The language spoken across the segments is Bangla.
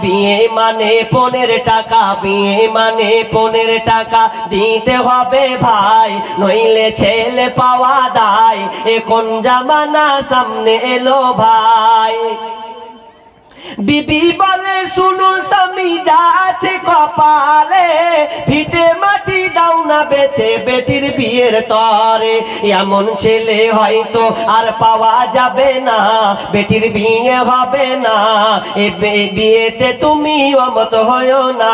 বিয়ে মানে পনের টাকা, বিয়ে মানে পনের টাকা দিতে হবে ভাই, নইলে ছেলে পাওয়া দায়। এ কোন জামানা সামনে এলো ভাই। বিবি বলে শুনো স্বামী যা আছে কপালে, ভিটে মাটি দাও না বেচে বেটির বিয়ের তরে। এমন ছেলে হয়তো আর পাওয়া যাবে না, বেটির বিয়ে হবে না। এ বিয়েতে তুমি অমত হয়ো না।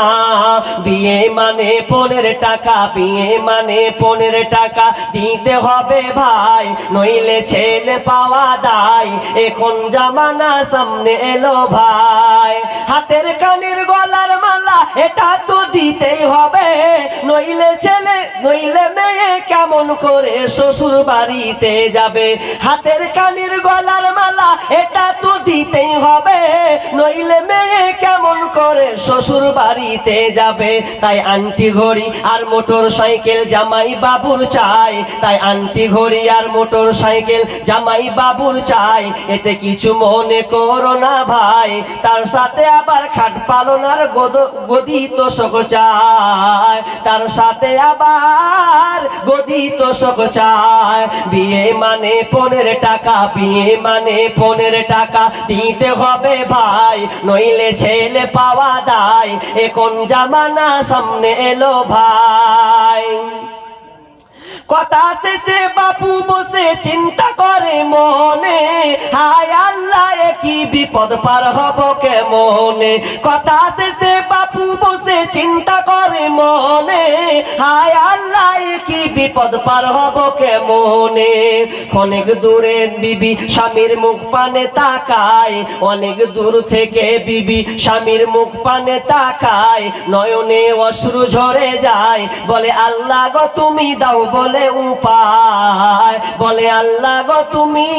বিয়ে মানে পনের টাকা, বিয়ে মানে পনের টাকা দিতে হবে ভাই, নইলে ছেলে পাওয়া দায়। এখন জামানা সামনে এলো ভাই। হাতের কানের গলার মালা এটা তো দিতেই হবে, নইলে ছেলে নইলে মেয়ে কেমন করে শ্বশুর বাড়িতে যাবে। হাতের কানের গলার মালা এটা তো দিতেই হবে, নইলে মেয়ে কেমন করে শ্বশুর বাড়িতে যাবে। তাই আন্টি ঘড়ি আর মোটর সাইকেল জামাই বাবুর চাই, তাই আন্টি ঘড়ি আর মোটর সাইকেল জামাই বাবুর চাই। এতে কিছু মনে করো না ভাই, তার সাথে আবার খাট পালনার গদি তোষক চায়, তার সাথে আবার গদি তোষক চায়। বিয়ে মানে পনের টাকা, বিয়ে মানে পনের টাকা দিতে হবে ভাই, নইলে ছেলে পাওয়া দায়। এ কোন জামানা সামনে এলো ভাই। কথা শেষে বাপু বসে চিন্তা করে মনে, হায় আল্লাহ কি বিপদ পার হব কেমনে। কথা শেষে বাপু বসে চিন্তা করে মনে, হায় আল্লাহ কি বিপদ পার হব কেমনে। অনেক দূরে বিবি স্বামীর মুখ পানে তাকায়, অনেক দূর থেকে বিবি স্বামীর মুখ পানে তাকায়, নয়নে অশ্রু ঝরে যায়, বলে আল্লাহ গো তুমি দাও বলে উপায়, বলে আল্লাহ গো তুমি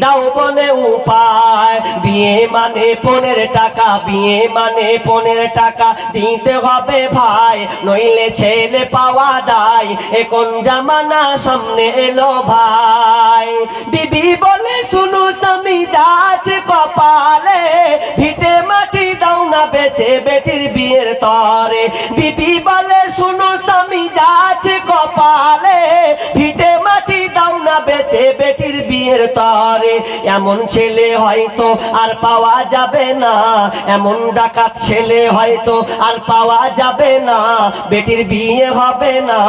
দাও বলে উপায়। বিয়ে মানে পনের টাকা, বিয়ে মানে পনের টাকা দিতে হবে ভাই, নইলে ছেলে পাওয়া দায়। এ কোন জামানা সামনে এলো ভাই। বিবি বলে শুনো স্বামী যা আছে কপালে, ভিটে মাটি দাও না বেচে বেটির বিয়ের তরে। বিবি বলে শুনো স্বামী যা আছে কপালে, ভিটে মাটি দাও না বেচে বেটির বিয়ের তরে। এমন ছেলে হয়তো আর পাওয়া যাবে না, এমন ডাকাত ছেলে হয়তো আর পাওয়া যাবে না, বেটির বিয়ে হবে না।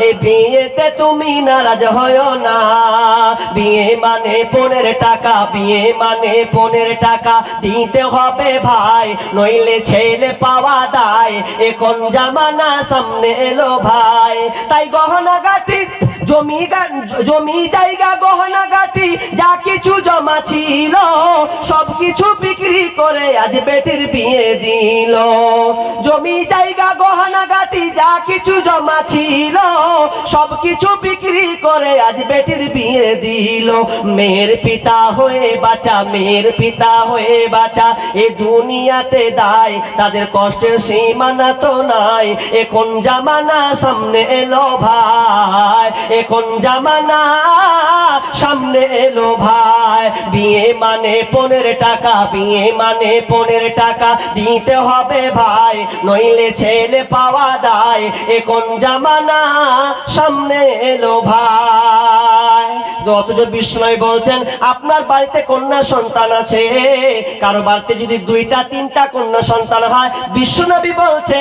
এই বিয়েতে তুমি নারাজ হয়ো না। বিয়ে মানে পনের টাকা, বিয়ে মানে পনের টাকা দিতে হবে ভাই, নইলে ছেলে পাওয়া দায়। এ কোন জামানা সামনে এলো ভাই। তাই গহনা গাটি জমি জায়গা গহনা গাটি যা কিছু জমা ছিল, সব কিছু বিক্রি করে আজ বেটির বিয়ে দিল। জমি জায়গা গহনা গাটি যা কিছু জমা ছিল, সব কিছু বিক্রি করে আজ বেটির বিয়ে দিল। মেয়ের পিতা হয়ে বাঁচা, মেয়ের পিতা হয়ে বাঁচা এ দুনিয়াতে দায়, তাদের কষ্টের সীমানা তো নাই। এখন জামানা সামনে এলো ভাই, এখন জামানা সামনে এলো ভাই। বিয়ে মানে পনের টাকা, বিয়ে মানে পনের টাকা দিতে হবে ভাই, নইলে ছেলে পাওয়া দায়। এখন জামানা সামনে এলো ভাই। অথচ বিশ্বনবী বলছেন আপনার বাড়িতে কন্যা সন্তান আছে, কারো বাড়িতে যদি 2টা 3টা কন্যা সন্তান হয়, বিশ্বনবী বলছেন